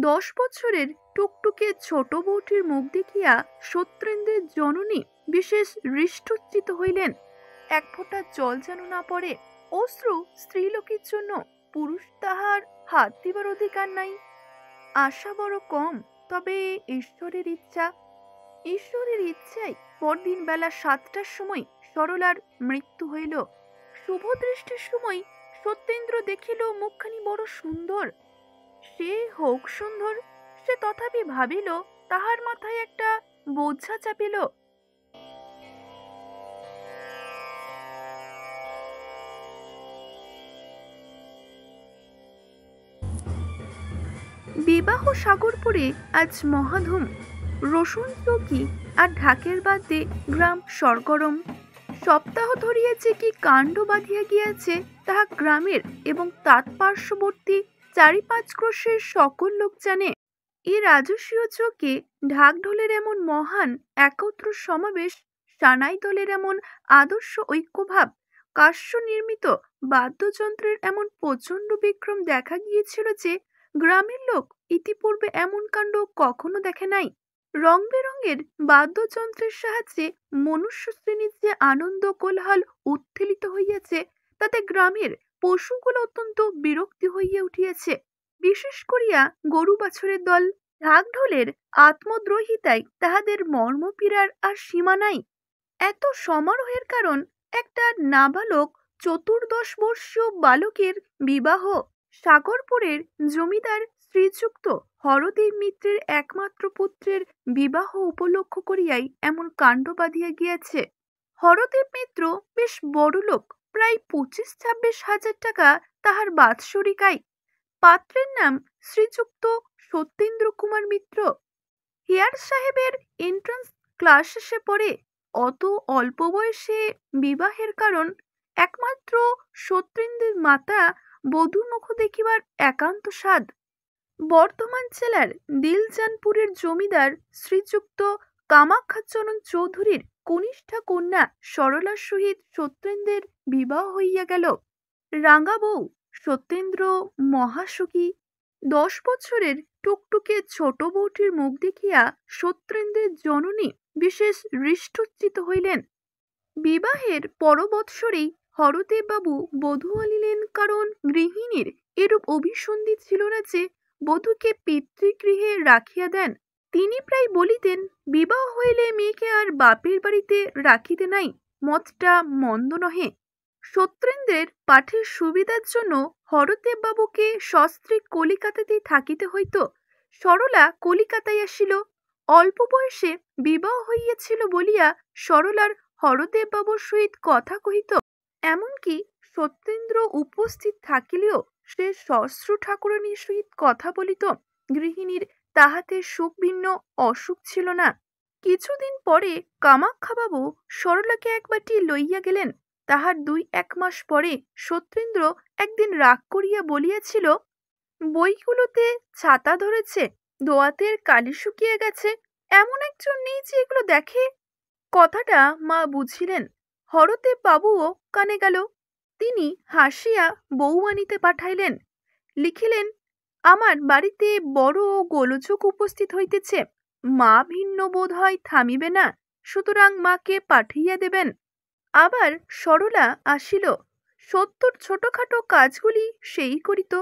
10 বছরের টুকটুকে ছোট বউটির মুখ দেখিয়া সত্যেন্দ্রের জননী বিশেষ হৃষ্টচিত্ত হইলেন। এক ফোঁটা জল যেন না পড়ে। অশ্রু স্ত্রীলোকের জন্য পুরুষ তাহার হাত দিবার অধিকার নাই। আশা বড় কম, তবে ঈশ্বরের ইচ্ছা। ঈশ্বরের ইচ্ছায় পরদিন বেলা 7টার সময় সরলার মৃত্যু হইল। শুভ দৃষ্টির সময় সত্যেন্দ্র দেখিল মুখখানি বড় সুন্দর। সে হোক সুন্দর, সে তথাপি ভাবিল তাহার মাথায় একটা বোঝা চাপিল। বিবাহ সাগরপুরে আজ মহাধুম। রসুন চৌকি আর ঢাকের বাদ্যে গ্রাম সরগরম। সপ্তাহ ধরিয়া যে কি কাণ্ড বাঁধিয়া গিয়াছে তাহা গ্রামের এবং তৎপার্শ্ববর্তী 4-5 ক্রোশের সকল লোক জানে। এই রাজকীয় চোখে ঢাক ঢোলের এমন মহান একত্র সমাবেশ, সানাই দলের এমন আদর্শ ঐক্যভাব, কাষ্য নির্মিত বাদ্যযন্ত্রের এমন প্রচণ্ড বিক্রম দেখা গিয়েছিল যে গ্রামের লোক ইতিপূর্বে এমন কাণ্ড কখনো দেখে নাই। রং বেরঙের বাদ্যযন্ত্রের সাহায্যে মনুষ্য শ্রেণীর যে আনন্দ কোলাহল উত্থিলিত হইয়াছে, তাতে গ্রামের পশুগুলো অত্যন্ত বিরক্তি হইয়া উঠিয়াছে। বিশেষ করিয়া গরু বাছুরের দল। ঢাক ঢোলের আত্মদ্রোহিতায় তাহাদের মর্মপীড়ার আর সীমা নাই। এত সমারোহের কারণ একটা নাবালক 14 বর্ষীয় বালকের বিবাহ। সাগরপুরের জমিদার শ্রীযুক্ত হরদেব মিত্রের একমাত্র পুত্রের বিবাহ উপলক্ষ করিয়াই এমন কাণ্ড বাঁধিয়া গিয়াছে। হরদেব মিত্র বেশ বড়লোক, প্রায় 25-26 হাজার টাকা তাহার বাৎসরিক আয়। পাত্রের নাম শ্রীযুক্ত সত্যেন্দ্র কুমার মিত্র। হেয়ার সাহেবের এন্ট্রান্স ক্লাস শেষে পড়ে। অত অল্প বয়সে বিবাহের কারণ একমাত্র সত্যেন্দ্রের মাতা বধূ মুখ দেখিবার একান্ত স্বাদ। বর্ধমান জেলার দিলজানপুরের জমিদার শ্রীযুক্ত কামাখ্যাচরণ চৌধুরীর কনিষ্ঠা কন্যা সরলার সহিত সত্যেন্দ্রের বিবাহ হইয়া গেল। রাঙা বউ সত্যেন্দ্র মহাসুখী। 10 বছরের টুকটুকে ছোট বউটির মুখ দেখিয়া সত্যেন্দ্রের জননী বিশেষ হৃষ্টচিত্ত হইলেন। বিবাহের পর বৎসরেই হরদেববাবু বধূ আনিলেন, কারণ গৃহিণীর এরূপ অভিসন্ধি ছিল না যে বধূকে পিতৃগৃহে রাখিয়া দেন। তিনি প্রায় বলিতেন, বিবাহ হইলে মেয়েকে আর বাপের বাড়িতে রাখিতে নাই। মতটা মন্দ নহে। সত্যেন্দ্রের পাঠের সুবিধার জন্য হরদেববাবুকে সস্ত্রী কলিকাতাতেই থাকিতে হইত। সরলা কলিকাতায় আসিল। অল্প বয়সে বিবাহ হইয়াছিল বলিয়া সরলার হরদেববাবুর সহিত কথা কহিত। এমনকি সত্যেন্দ্র উপস্থিত থাকিলেও সে সশ্রু ঠাকুরানীর সহিত কথা বলিত। গৃহিণীর তাহাতে সুখ ভিন্ন অসুখ ছিল না। কিছুদিন পরে কামাখ্যাবাবু সরলাকে এক বাটি লইয়া গেলেন। তাহার 2-1 মাস পরে সত্যেন্দ্র একদিন রাগ করিয়া বলিয়াছিল, বইগুলোতে ছাতা ধরেছে, দোয়াতের কালি শুকিয়ে গেছে, এমন একজন নেই যে এগুলো দেখে। কথাটা মা বুঝিলেন। হরদেব বাবুও কানে গেল। তিনি হাসিয়া বউ আনিতে পাঠাইলেন। লিখিলেন, আমার বাড়িতে বড় গোলযোগ উপস্থিত হইতেছে। মা ভিন্ন বোধ হয় থামিবে না, সুতরাং মাকে পাঠাইয়া দেবেন। আবার সরলা আসিল। সত্যর ছোটখাটো কাজগুলি সেই করিত।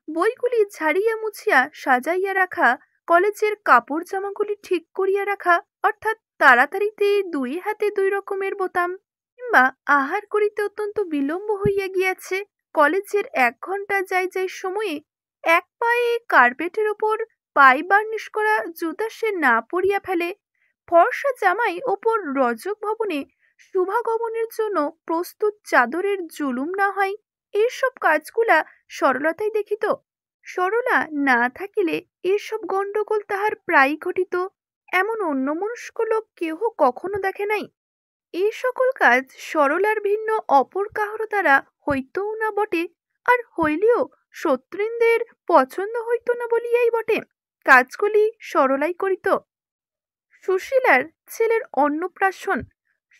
বইগুলি ঝাড়িয়া মুছিয়া সাজাইয়া রাখা, কলেজের কাপড় জামাগুলি ঠিক করিয়া রাখা, অর্থাৎ তাড়াতাড়িতে 2 হাতে 2 রকমের বোতাম। কিংবা আহার করিতে অত্যন্ত বিলম্ব হইয়া গিয়াছে, কলেজের 1 ঘন্টা যাই সময়ে এক পায়ে কার্পেটের ওপর পাই বার্নিশ করা জুতা সে না পরিয়া ফেলে, ফর্সা জামাই ওপর রজক ভবনে শুভাগমনের জন্য প্রস্তুত চাদরের জুলুম না হয়, এইসব কাজগুলা সরলতাই দেখিত। সরলা না থাকিলে এসব গণ্ডগোল তাহার প্রায়ই ঘটিত। এমন অন্যমনস্ক লোক কেহ কখনো দেখে নাই। এই সকল কাজ সরলার ভিন্ন অপর কাহারও দ্বারা হইতও না বটে, আর হইলেও সত্যেন্দ্রের পছন্দ হইত না বলিয়াই বটে। কাজগুলি সরলাই করিত। সুশীলার ছেলের অন্নপ্রাশন।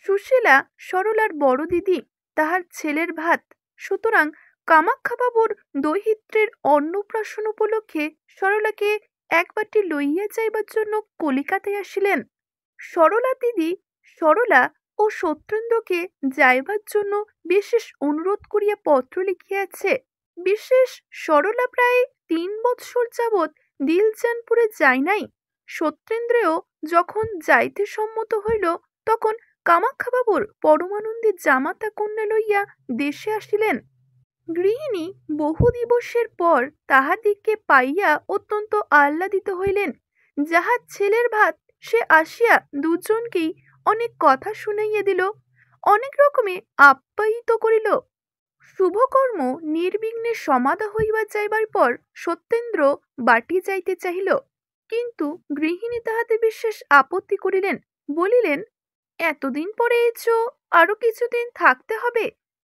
সুশীলা সরলার বড় দিদি, তাহার ছেলের ভাত। সুতরাং কামাখ্যাবাবুর দৌহিত্রের অন্নপ্রাশন উপলক্ষে সরলাকে এক বাটি লইয়া যাইবার জন্য কলিকাতায় আসিলেন। সরলা দিদি সরলা ও সত্যেন্দ্রকে যাইবার জন্য বিশেষ অনুরোধ করিয়া পত্র লিখিয়াছে। বিশেষ সরলা প্রায় 3 বৎসর যাবৎ দিলজানপুরে যায় নাই। সত্যেন্দ্রেও যখন যাইতে সম্মত হইল তখন কামাখ্যাবাবুর পরমানন্দে জামাতা কন্যা লইয়া দেশে আসিলেন। গৃহিণী বহু দিবসের পর তাহাদিগকে পাইয়া অত্যন্ত আহ্লাদিত হইলেন। যাহার ছেলের ভাত সে আসিয়া দুজনকেই অনেক কথা শুনাইয়া দিল, অনেক রকমে আপ্যায়িত করিল। শুভকর্ম নির্বিঘ্নে সমাধা হইবা যাইবার পর সত্যেন্দ্র বাটি যাইতে চাহিল, কিন্তু গৃহিণী তাহাতে বিশেষ আপত্তি করিলেন। বলিলেন, এতদিন পরে এছ, আরো কিছুদিন থাকতে হবে।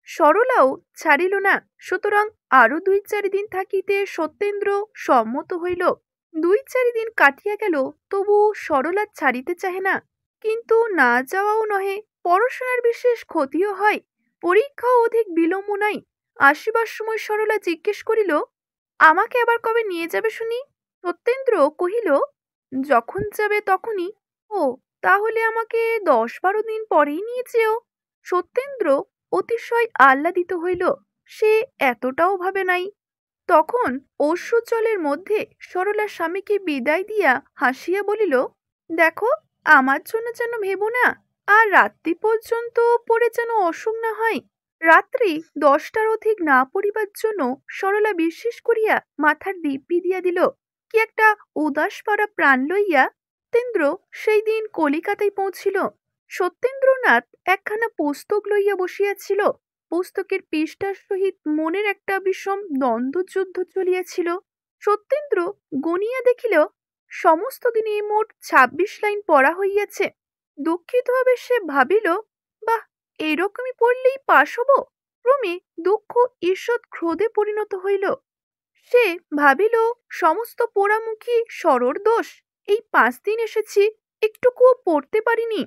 সরলাও ছাড়িল না, সুতরাং আরো 2-4 দিন থাকিতে সত্যেন্দ্র সম্মত হইল। 2-4 দিন কাটিয়া গেল, তবু সরলা ছাড়িতে চাহে না। কিন্তু না যাওয়াও নহে, পড়াশোনার বিশেষ ক্ষতিও হয়, পরীক্ষাও অধিক বিলম্ব নাই। আসিবার সময় সরলা জিজ্ঞেস করিল, আমাকে আবার কবে নিয়ে যাবে শুনি? সত্যেন্দ্র কহিল, যখন যাবে তখনই। ও, তাহলে আমাকে 10-12 দিন পরেই নিয়ে যেও। সত্যেন্দ্র অতিশয় আহ্লাদিত হইল, সে এতটাও ভাবে নাই। তখন অশ্রুজলের মধ্যে সরলা স্বামীকে বিদায় দিয়া হাসিয়া বলিল, দেখো, আমার জন্য যেন ভেবো না, আর রাত্রি পর্যন্ত পড়ে যেন অসুখ না হয়। রাত্রি 10টার অধিক না পড়িবার জন্য সরলা বিশ্বাস করিয়া মাথার দিব্যি দিয়া দিল। কি একটা উদাস পাড়া প্রাণ লইয়া সত্যেন্দ্র সেই দিন কলিকাতায় পৌঁছিল। সত্যেন্দ্রনাথ একখানা পুস্তক লইয়া বসিয়াছিল। পুস্তকের পৃষ্ঠার সহিত মনের একটা বিষম দ্বন্দ্বযুদ্ধ চলিয়াছিল। সত্যেন্দ্র গনিয়া দেখিল, সমস্ত দিনে মোট 26 লাইন পড়া হইয়াছে। দুঃখিতভাবে সে ভাবিল, বাহ, এইরকমই পড়লেই পাশ হব। ক্রমে দুঃখ ঈষৎ ক্রোধে পরিণত হইল। সে ভাবিল, সমস্ত পোড়ামুখী সরর দোষ। এই 5 দিন এসেছি, একটুকুও পড়তে পারিনি।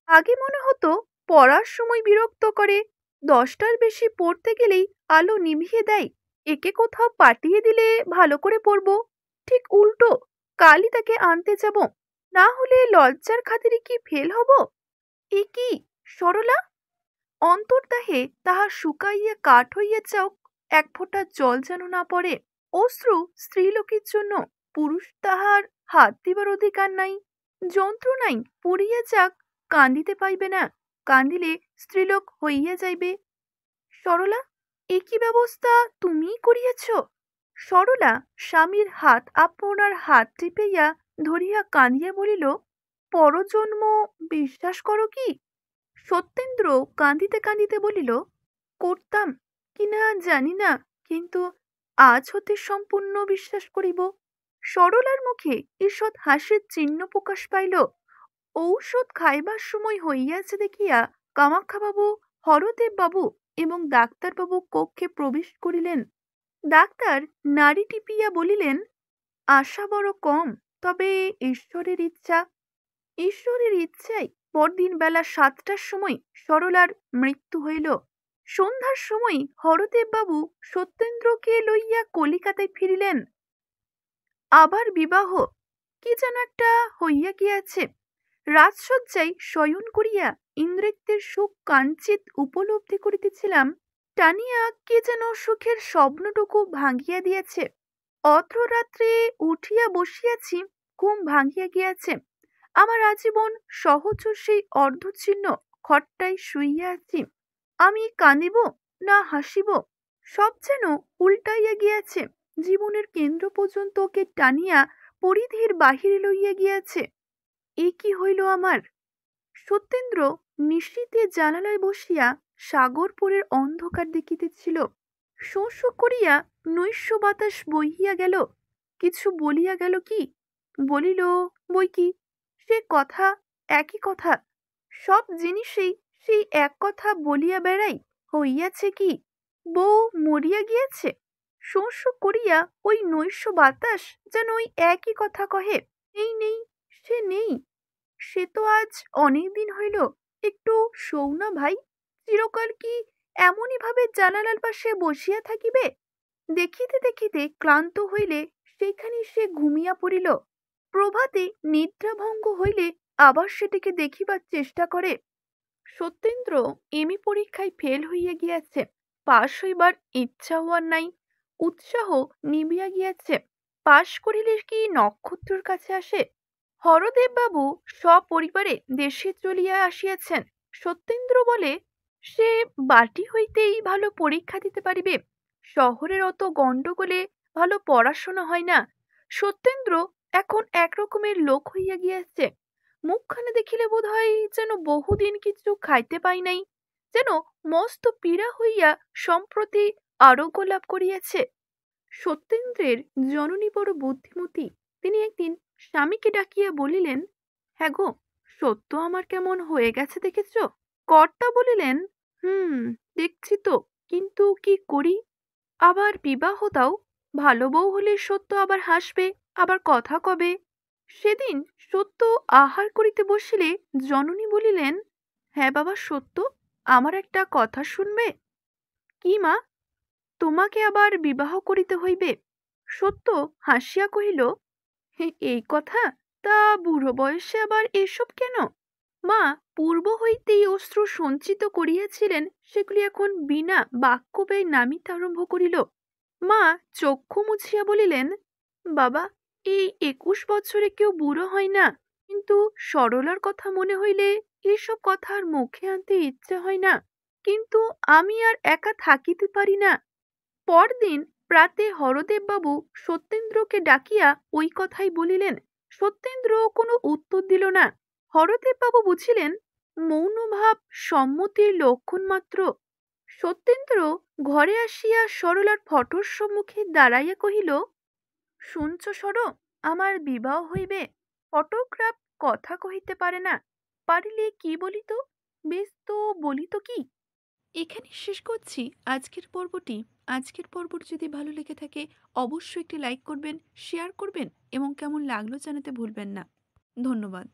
আগে মনে হতো পড়ার সময় বিরক্ত করে, 10টার বেশি পড়তে গেলেই আলো নিভিয়ে দেয়। একে কোথাও পাঠিয়ে দিলে ভালো করে পড়ব, ঠিক উল্টো, কালই তাকে আনতে যাব, না হলে লজ্জার খাতিরে কি ফেল হব। এ কি সরলা! অন্তর্দাহে তাহা শুকাইয়া কাঠ হইয়া যাওক, এক ফোঁটা জল যেন না পড়ে। অশ্রু স্ত্রীলোকের জন্য, পুরুষ তাহার হাত দিবার অধিকার নাই। যন্ত্রণাই পড়িয়া যাক, কান্দিতে পাইবে না, কান্দিলে স্ত্রীলোক হইয়া যাইবে। সরলা, এ কি ব্যবস্থা তুমিই করিয়াছ? সরলা স্বামীর হাত আপনার হাত টিপিয়া ধরিয়া কাঁদিয়া বলিল, পরজন্ম বিশ্বাস করো কি? সত্যেন্দ্র কাঁদিতে কাঁদিতে বলিল, করতাম কিনা জানি না, কিন্তু আজ হতে সম্পূর্ণ বিশ্বাস করিব। সরলার মুখে ঈষৎ হাসির চিহ্ন প্রকাশ পাইল। ঔষধ খাইবার সময় হইয়াছে দেখিয়া কামাখ্যাবাবু, হরদেববাবু এবং ডাক্তারবাবু কক্ষে প্রবেশ করিলেন। ডাক্তার নাড়ি টিপিয়া বলিলেন, আশা বড় কম, তবে ঈশ্বরের ইচ্ছা। ঈশ্বরের ইচ্ছায় পরদিন বেলা 7টার সময় সরলার মৃত্যু হইল। সন্ধ্যার সময় হরদেববাবু সত্যেন্দ্রকে লইয়া কলিকাতায় ফিরিলেন। আবার বিবাহ কি যেন একটা হইয়া গিয়াছে। রাজসজ্জায় শয়ন করিয়া ইন্দ্রিতের সুখ কাঞ্চিত উপলব্ধি করিতেছিলাম, টানিয়া কে যেন সুখের স্বপ্নটুকু ভাঙিয়া দিয়াছে। অর্ধরাত্রে উঠিয়া বসিয়াছি, ঘুম ভাঙিয়া গিয়াছে। আমার আজীবন সহজ সেই অর্ধচ্ছিন্ন খটটায় শুইয়া আছি। আমি কাঁদিব না হাসিব, সব যেন উল্টাইয়া গিয়াছে। জীবনের কেন্দ্র পর্যন্ত ওকে টানিয়া পরিধির বাহিরে লইয়া গিয়াছে। এ কি হইল আমার! সত্যেন্দ্র নিশীথে জানালায় বসিয়া সাগরপুরের অন্ধকার দেখিতেছিল। শোঁ শোঁ করিয়া নৈশ বাতাস বহিয়া গেল। কিছু বলিয়া গেল কি? বলিল বই কি, সে কথা, একই কথা। সব জিনিসেই সেই এক কথা বলিয়া বেড়াই। হইয়াছে কি? বউ মরিয়া গিয়েছে। শোঁ শোঁ করিয়া ওই নৈশ বাতাস যেন ওই একই কথা কহে, এই নেই, সে নেই। সে তো আজ অনেক দিন হইল। একটু শোও না ভাই, চিরকাল কি এমনই ভাবে জানালার পাশে বসিয়া থাকিবে? দেখিতে দেখিতে ক্লান্ত হইলে সেইখানে সে ঘুমিয়া পড়িল। প্রভাতে নিদ্রাভঙ্গ হইলে আবার সেটিকে দেখিবার চেষ্টা করে। সত্যেন্দ্র এমএ পরীক্ষায় ফেল হইয়া গিয়াছে, পাশ হইবার ইচ্ছাও আর নাই, উৎসাহ নিবিয়া গিয়াছে। পাশ করিলে কি নক্ষত্রের কাছে আসে? হরদেব বাবু সপরিবারে দেশে চলিয়া আসিয়াছেন। সত্যেন্দ্র বলে সে বাটি হইতেই ভালো পরীক্ষা দিতে পারিবে, শহরের অত গণ্ডগোলে ভালো পড়াশোনা হয় না। সত্যেন্দ্র এখন একরকমের লোক হইয়া গিয়াছে, মুখখানে দেখিলে বোধ হয় যেন বহুদিন কিছু খাইতে পাই নাই, যেন মস্ত পীড়া হইয়া সম্প্রতি আরোগ্য লাভ করিয়াছে। সত্যেন্দ্রের জননী বড় বুদ্ধিমতী। তিনি একদিন স্বামীকে ডাকিয়া বলিলেন, হ্যাঁ গো, সত্য আমার কেমন হয়ে গেছে দেখেছ? কর্তা বলিলেন, হুম, দেখছি তো, কিন্তু কি করি? আবার বিবাহ দাও, ভালো বউ হলে সত্য আবার হাসবে, আবার কথা কবে। সেদিন সত্য আহার করিতে বসিলে জননী বলিলেন, হ্যাঁ বাবা সত্য, আমার একটা কথা শুনবে? কি মা? তোমাকে আবার বিবাহ করিতে হইবে? সত্য হাসিয়া কহিল, এই কথা? তা বুড়ো বয়সে আবার এসব কেন? মা পূর্ব হইতেই অশ্রু সঞ্চিত করিয়াছিলেন, সেগুলি এখন বিনা বাক্য ব্যয় নামিতে আরম্ভ করিল। মা চক্ষু মুছিয়া বলিলেন, বাবা, এই 21 বছরে কেউ বুড়ো হয় না, কিন্তু সরলার কথা মনে হইলে এসব কথা আর মুখে আনতে ইচ্ছে হয় না। কিন্তু আমি আর একা থাকিতে পারি না। পরদিন প্রাতে হরদেববাবু সত্যেন্দ্রকে ডাকিয়া ওই কথাই বলিলেন। সত্যেন্দ্র কোনো উত্তর দিল না। হরদেববাবু বুঝিলেন মৌনভাব সম্মতির লক্ষণ মাত্র। সত্যেন্দ্র ঘরে আসিয়া সরলার ফটোর সম্মুখে দাঁড়াইয়া কহিল, শুনছ সর, আমার বিবাহ হইবে। ফটোগ্রাফ কথা কহিতে পারে না, পারিলে কি বলিত? বেশ তো বলিত কি? এখানে শেষ করছি আজকের পর্বটি। আজকের পর্বটি যদি ভালো লেগে থাকে অবশ্যই একটি লাইক করবেন, শেয়ার করবেন এবং কেমন লাগলো জানাতে ভুলবেন না। ধন্যবাদ।